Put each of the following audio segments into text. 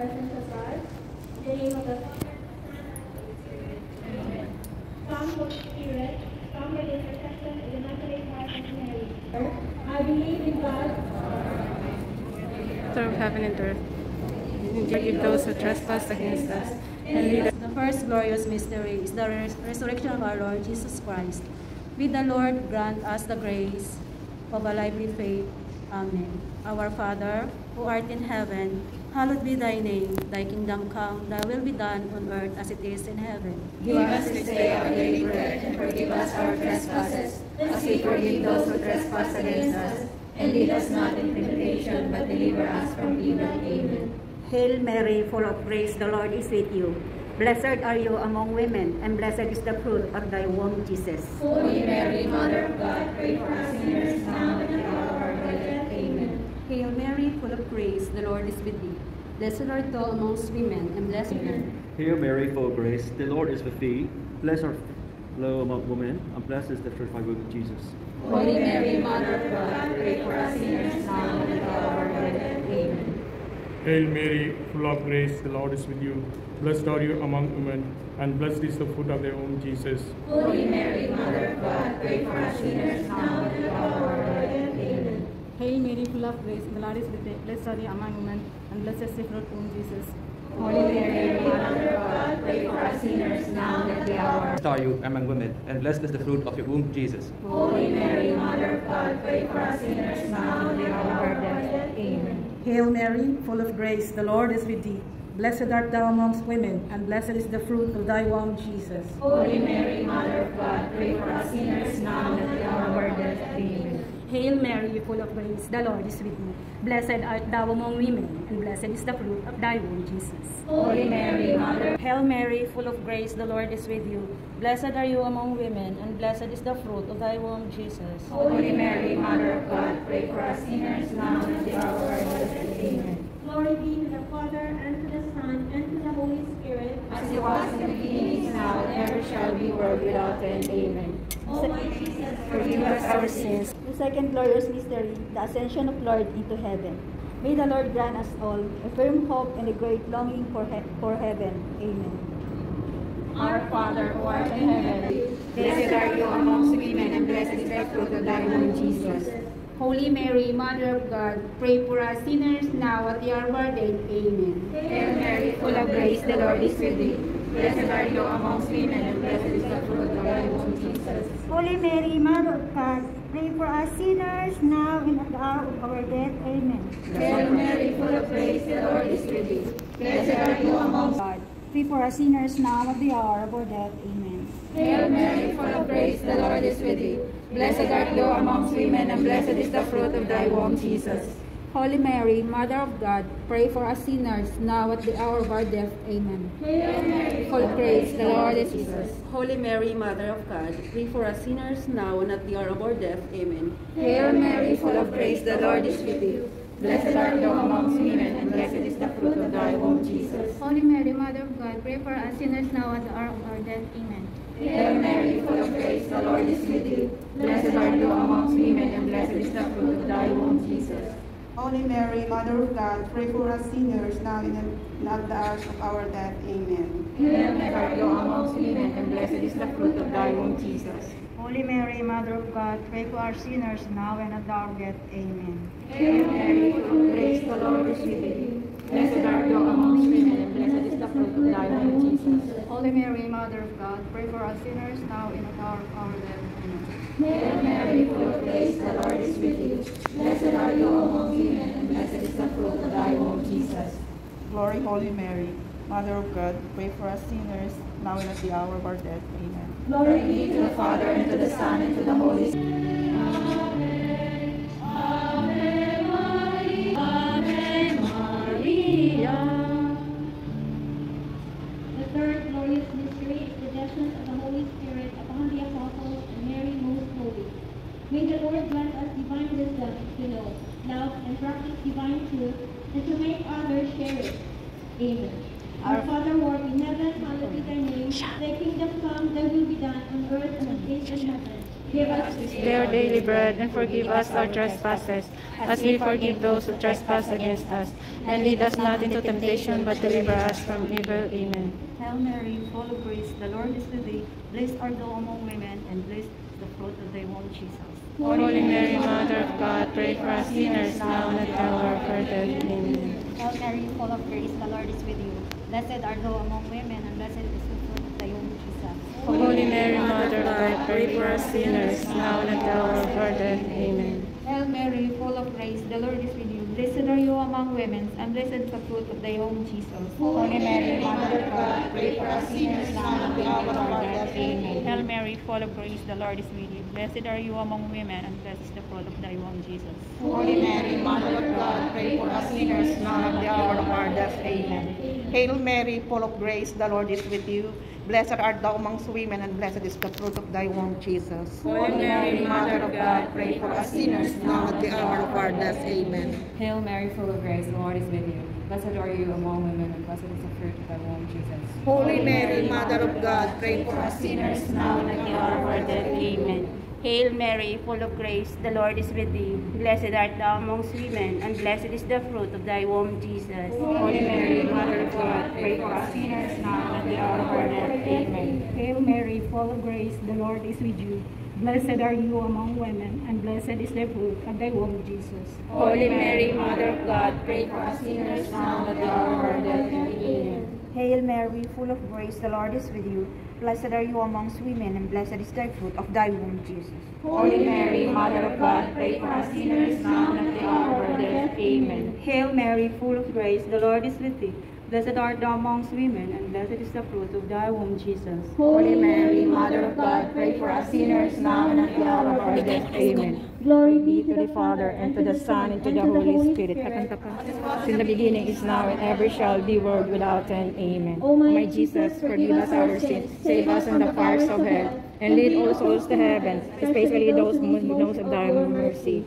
presence of God. In the name of the Father, Amen. Come, Holy Spirit, come by the intercession of the Immaculate Heart of Mary. I believe in God, Author of heaven and earth, and forgive those who trespass against us, and lead us. The first glorious mystery is the resurrection of our Lord Jesus Christ. With the Lord grant us the grace of a lively faith. Amen. Our Father, who art in heaven, hallowed be thy name. Thy kingdom come, thy will be done on earth as it is in heaven. Give us this day our daily bread, and forgive us our trespasses, as we forgive those who trespass against us. And lead us not into temptation, but deliver us from evil. Amen. Hail Mary, full of grace, the Lord is with you. Blessed are you among women, and blessed is the fruit of thy womb, Jesus. Holy Mary, Mother of God, pray for us sinners now and at the hour of our death. Amen. Hail Mary, full of grace, the Lord is with thee. Blessed art thou amongst women, and blessed is Hail Mary, full of grace, the Lord is with thee. Blessed art thou among women, and blessed is the fruit of thy womb, Jesus. Holy Mary, Mother of God, pray for us sinners now and at the hour of our death. Amen. Hail Mary, full of grace, the Lord is with you. Blessed are you among women, and blessed is the fruit of thy womb, Jesus. Holy Mary, Mother of God, pray for us sinners now and at the hour of our death. Amen. Hail Mary, full of grace, the Lord is with thee. Blessed are you among women, and blessed is the fruit of thy womb, Jesus. Holy Mary, Mother of God, pray for us sinners now and at the hour. Blessed are you among women, and blessed is the fruit of your womb, Jesus. Holy Mary, Mother of God, pray for us sinners now and at the hour of our death. Amen. Hail Mary, full of grace, the Lord is with thee. Blessed art thou amongst women, and blessed is the fruit of thy womb, Jesus. Holy Mary, Mother of God, pray for us sinners now and at the hour of our death. Amen. Hail Mary, full of grace, the Lord is with thee. Blessed art thou among women, and blessed is the fruit of thy womb, Jesus. Holy Mary, Mother. Hail Mary, full of grace, the Lord is with you. Blessed are you among women, and blessed is the fruit of thy womb, Jesus. Holy Mary, Mother of God, pray for us sinners now and at the hour of our death. Amen. glory be to the Father, and to the Son, and to the Holy Spirit. As it was in the beginning, is now, and ever shall be, world without end. Amen. O my Jesus, Forgive us our sins. The second glorious mystery, the ascension of Lord into heaven. May the Lord grant us all a firm hope and a great longing for heaven. Amen. Our Father, who art in heaven, blessed are you amongst women, and blessed is the fruit of thy womb, Jesus. Holy Mary, Mother of God, pray for us sinners now at the hour of our death. Amen. Hail Mary, full of grace, the Lord is with thee. Blessed are you amongst women, and blessed is the fruit of thy womb, Jesus. Holy Mary, Mother of God, pray for us sinners now and at the hour of our death. Amen. Hail Mary, full of grace, the Lord is with thee. Blessed are you amongst God, pray for us sinners now at the hour of our death. Amen. Hail Mary, full of grace, the Lord is with thee. Blessed art thou amongst women, and blessed is the fruit of thy womb, Jesus. Holy Mary, Mother of God, pray for us sinners now at the hour of our death. Amen. Hail Mary, Full of grace, the Lord is with us. Holy Mary, Mother of God, pray for us sinners now and at the hour of our death. Amen. Hail Mary, full of grace, the Lord is with thee. Blessed art thou amongst women, and blessed is the fruit of thy womb, Jesus. Holy Mary, Mother of God, pray for us sinners now at the hour of our death. Amen. Hail Mary, full of grace, the Lord is with thee. Blessed art thou amongst women, and blessed is the fruit of thy womb, Jesus. Holy Mary, Mother of God, pray for us sinners now and at the hour of our death. Amen. Hail Mary, art thou amongst women, and blessed is the fruit of thy womb, Jesus. Holy Mary, Mother of God, pray for our sinners now and at our death. Amen. Hail Mary, full of grace, the Lord is with thee. Blessed art thou amongst women, and blessed is the fruit of thy womb, Jesus. Holy Mary, Mother of God, pray for us sinners now and at the hour of our death. Amen. Hail Mary, full of grace, the Lord is with thee. Blessed art thou amongst women, and blessed is the fruit of thy womb, Jesus. Glory, Holy Mary, Mother of God, pray for us sinners now and at the hour of our death. Amen. Glory be to the Father, and to the Son, and to the Holy Spirit. The third glorious mystery is the descent of the Holy Spirit upon the apostles and Mary most holy. May the Lord grant us divine wisdom to know, love, and practice divine truth, and to make others share it. Amen. Our Father who art in heaven, hallowed be thy name. Thy kingdom come, thy will be done on earth as it is in heaven. Give us this day our daily bread, and forgive us our trespasses, as we forgive those who trespass against us. And lead us not into temptation, but deliver us from evil. Amen. Hail Mary, full of grace, the Lord is with thee. Blessed art thou among women, and blessed is the fruit of thy womb, Jesus. Holy Mary, Mother of God, pray for us sinners now and at the hour of our death. Amen. Hail Mary, full of grace, the Lord is with you. Blessed art thou among women, and blessed is the fruit of thy womb, Jesus. Holy Mary, Mother of God, pray for us sinners now and at the hour of our death. Amen. Hail Mary, full of grace, the Lord is with you. Blessed are you among women, and blessed is the fruit of thy womb, Jesus. Holy Mary, Mother of God, pray for us sinners now and at the hour of our death. Amen. Hail Mary, full of grace, the Lord is with you. Blessed are you among women, and blessed is the fruit of thy womb, Jesus. Holy Mary, Mother of God, pray for us sinners now and at the hour of our death. Amen. Hail Mary, full of grace, the Lord is with you. Blessed art thou amongst women, and blessed is the fruit of thy womb, Jesus. Holy Mary, Mother of God, pray for us sinners now and at the hour of our death. Amen. Hail Mary, full of grace, the Lord is with you. Blessed are you among women, and blessed is the fruit of thy womb, Jesus. Holy Mary, Mother of God, pray for us sinners now and at the hour of our death. Amen. Hail Mary, full of grace, the Lord is with thee. Blessed art thou amongst women, and blessed is the fruit of thy womb, Jesus. Holy Mary, Mother of God, pray for us sinners now and at the hour of our death. Amen. Hail Mary, full of grace, the Lord is with you. Blessed are you among women, and blessed is the fruit of thy womb, Jesus. Holy Mary, Mother of God, pray for us sinners now and at the hour of our death. Amen. Hail Mary, full of grace, the Lord is with you. Blessed are you amongst women, and blessed is the fruit of thy womb, Jesus. Holy Mary, Mother of God, pray for us sinners now and at the hour of our death. Amen. Hail Mary, full of grace, the Lord is with thee. Blessed art thou amongst women, and blessed is the fruit of thy womb, Jesus. Holy Mary, Mother of God, pray for us sinners now and at the hour of our death. Amen. Glory be to the Father, and to the Son, and to the Holy Spirit. As in the beginning, is now, and ever shall be, world without end. Amen. O my Jesus, forgive us our sins, save us from the fires of hell, and lead all souls to heaven, especially those who most of thy mercy.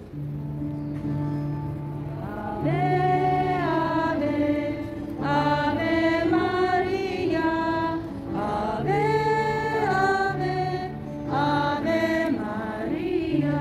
Ave Maria, Ave, Ave, Ave Maria.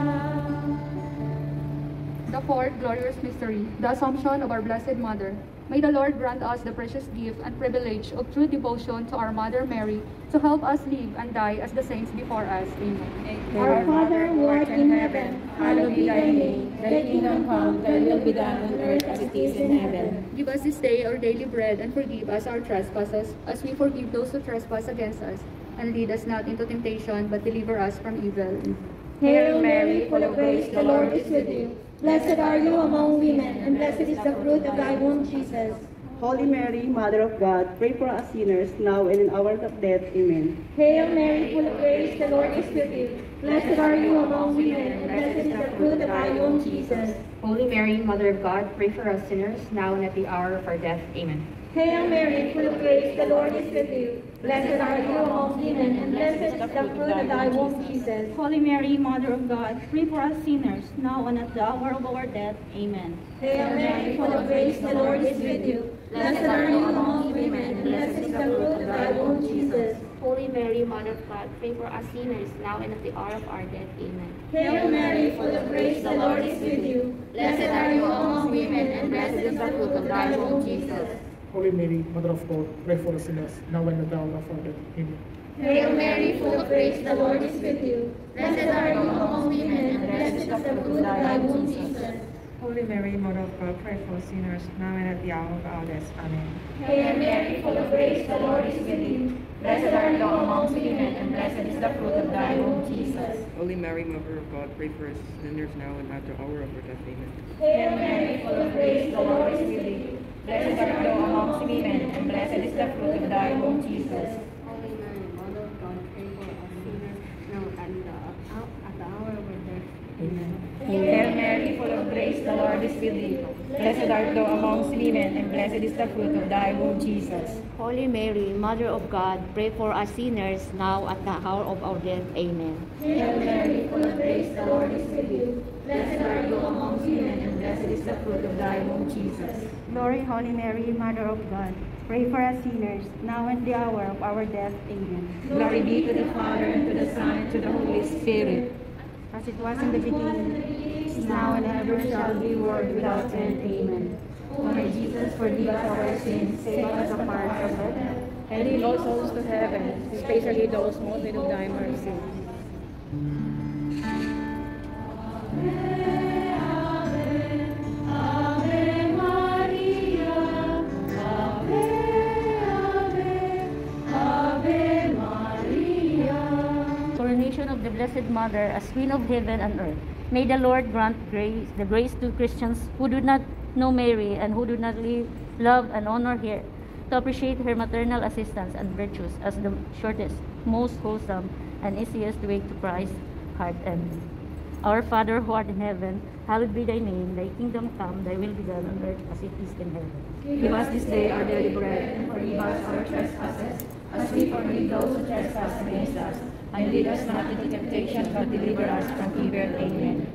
The fourth glorious mystery, the Assumption of our Blessed Mother. May the Lord grant us the precious gift and privilege of true devotion to our Mother Mary, to help us live and die as the saints before us. Amen. Our Father who art in heaven, hallowed be thy name. Thy kingdom come, thy will be done on earth as it is in heaven. Give us this day our daily bread, and forgive us our trespasses, as we forgive those who trespass against us. And lead us not into temptation, but deliver us from evil. Hail Mary, full of grace, the Lord is with you. Blessed are you among women, and blessed is the fruit of thy womb, Jesus. Holy Mary, Mother of God, pray for us sinners now and in our hour of death. Amen. Hail Mary, full of grace, the Lord is with you. Blessed are you among women, and blessed is the fruit of thy womb, Jesus. Holy Mary, Mother of God, pray for us sinners, now and at the hour of our death. Amen. Hail Mary, full of grace, the Lord is with you. Blessed are you among women, and blessed is the fruit of thy womb, Jesus. Holy Mary, Mother of God, pray for us sinners, now and at the hour of our death. Amen. Hail Mary, full of grace, the Lord is with you. Blessed are you among women, and blessed is the fruit of thy womb, Jesus. Holy Mary, Mother of God, pray for us sinners, now and at the hour of our death. Amen. Hail Mary, full of grace, the Lord is with you. Blessed are you among women, and blessed is the fruit of thy womb, Jesus. Holy Mary, Mother of God, pray for us sinners, now and at the hour of our death. Amen. Hail Mary, full of grace, the Lord is with you. Blessed are you among women, and blessed is the fruit of thy womb, Jesus. Holy Mary, Mother of God, pray for us sinners, now and at the hour of our death. Amen. Hail Mary, full of grace, the Lord is with you. Blessed are you among women, and blessed is the fruit of thy womb, Jesus. Holy Mary, Mother of God, pray for us sinners now and at the hour of our death. Amen. Hail Mary, full of grace, the Lord is with you. Blessed art thou amongst women, and blessed is the fruit of thy womb, Jesus. Holy Mary, Mother of God, pray for us sinners, now and at the hour of our death. Amen. Hail Mary, full of grace, the Lord is with thee. Blessed art thou amongst women, and blessed is the fruit of thy womb, Jesus. Holy Mary, Mother of God, pray for us sinners, now at the hour of our death. Amen. Hail Mary, full of grace, the Lord is with you. Blessed are you amongst women, and blessed is the fruit of thy womb, Jesus. Glory, Holy Mary, Mother of God, pray for us sinners, now and the hour of our death. Amen. Glory be to the Father, and to the Son, and to the Holy Spirit. as it was in the beginning, is now and ever shall be, world without end. Amen. O my Jesus, forgive us our sins, save us apart from death, and lead all souls to heaven, especially those most in need of thy mercy. Coronation of the Blessed Mother as Queen of Heaven and Earth. May the Lord grant the grace to Christians who do not know Mary and who do not love and honor her, to appreciate her maternal assistance and virtues as the shortest, most wholesome, and easiest way to Christ's heart. Amen. Our Father who art in heaven, hallowed be thy name. Thy kingdom come, thy will be done on earth as it is in heaven. Give us this day our daily bread, and forgive us our trespasses, as we forgive those who trespass against us. And lead us not into temptation, but deliver us from evil. Amen.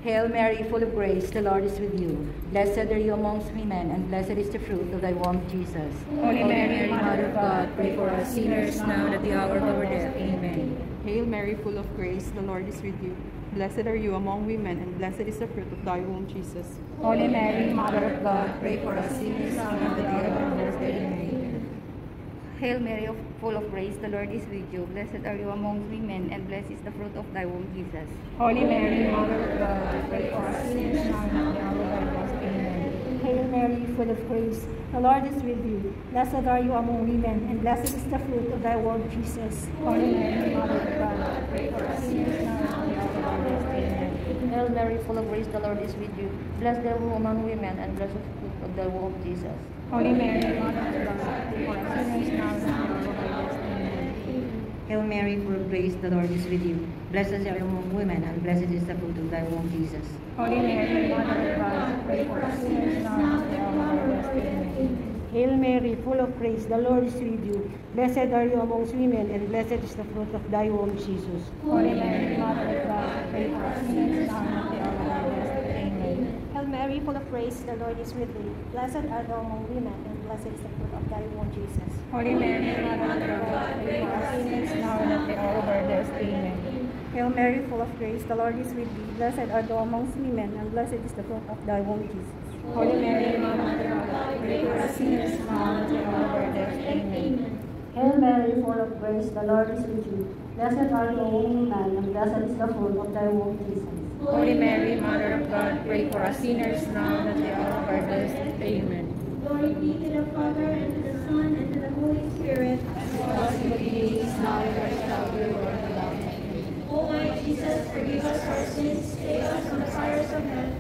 Hail Mary, full of grace, the Lord is with you. Blessed are you amongst women, and blessed is the fruit of thy womb, Jesus. Holy Mary, Mother of God, pray for us sinners now and at the hour of our death. Amen. Hail Mary, full of grace, the Lord is with you. Blessed are you among women, and blessed is the fruit of thy womb, Jesus. Holy Mary, Mother of God, pray for us sinners now and at the hour of our death. Amen. Hail Mary, full of grace, the Lord is with you. Blessed are you among women, and blessed is the fruit of thy womb, Jesus. Holy Mary, Mother of God, pray for us sinners now and at the hour of our death. Amen. Hail Mary, full of grace, the Lord is with you. Blessed are you among women, and blessed is the fruit of thy womb, Jesus. Holy Mary, Mother of God, pray for us sinners now and at the hour of our death. Amen. Hail Mary, full of grace, the Lord is with you. Blessed are you among women, and blessed is the fruit of thy womb, Jesus. Holy Mary, Mother of God, pray for us sinners now and at the hour of our death. Amen. Hail Mary, full of grace, the Lord is with you. Blessed are you among women, and blessed is the fruit of thy womb, Jesus. Holy Mary, Mother of God, pray for us sinners now and at the hour of our death. Amen. Hail Mary, full of grace, the Lord is with you. Blessed are you amongst women, and blessed is the fruit of thy womb, Jesus. Holy Mary, Mother of God, pray for us sinners now and at the hour of our death. Amen. Hail Mary, full of grace, the Lord is with thee. Blessed art thou among women, and blessed is the fruit of thy womb, Jesus. Holy Mary, Mother of God, pray for us sinners now and at the hour of our death. Amen. Hail Mary, full of grace, the Lord is with thee. Blessed art thou amongst women, and blessed is the fruit of thy womb, Jesus. Holy Mary, Mother of God, pray for us sinners now and at the hour of our death. Amen. Hail Mary, full of grace, the Lord is with you. Blessed are you among women, and blessed is the fruit of thy womb, Jesus. Holy Mary, Mother of God, pray for us sinners now and at the hour of our death. Amen. Glory be to the Father, and to the Son, and to the Holy Spirit, as it was in the beginning, is now, and ever shall be, world without end. O my Jesus, forgive us our sins, save us from the fires of hell,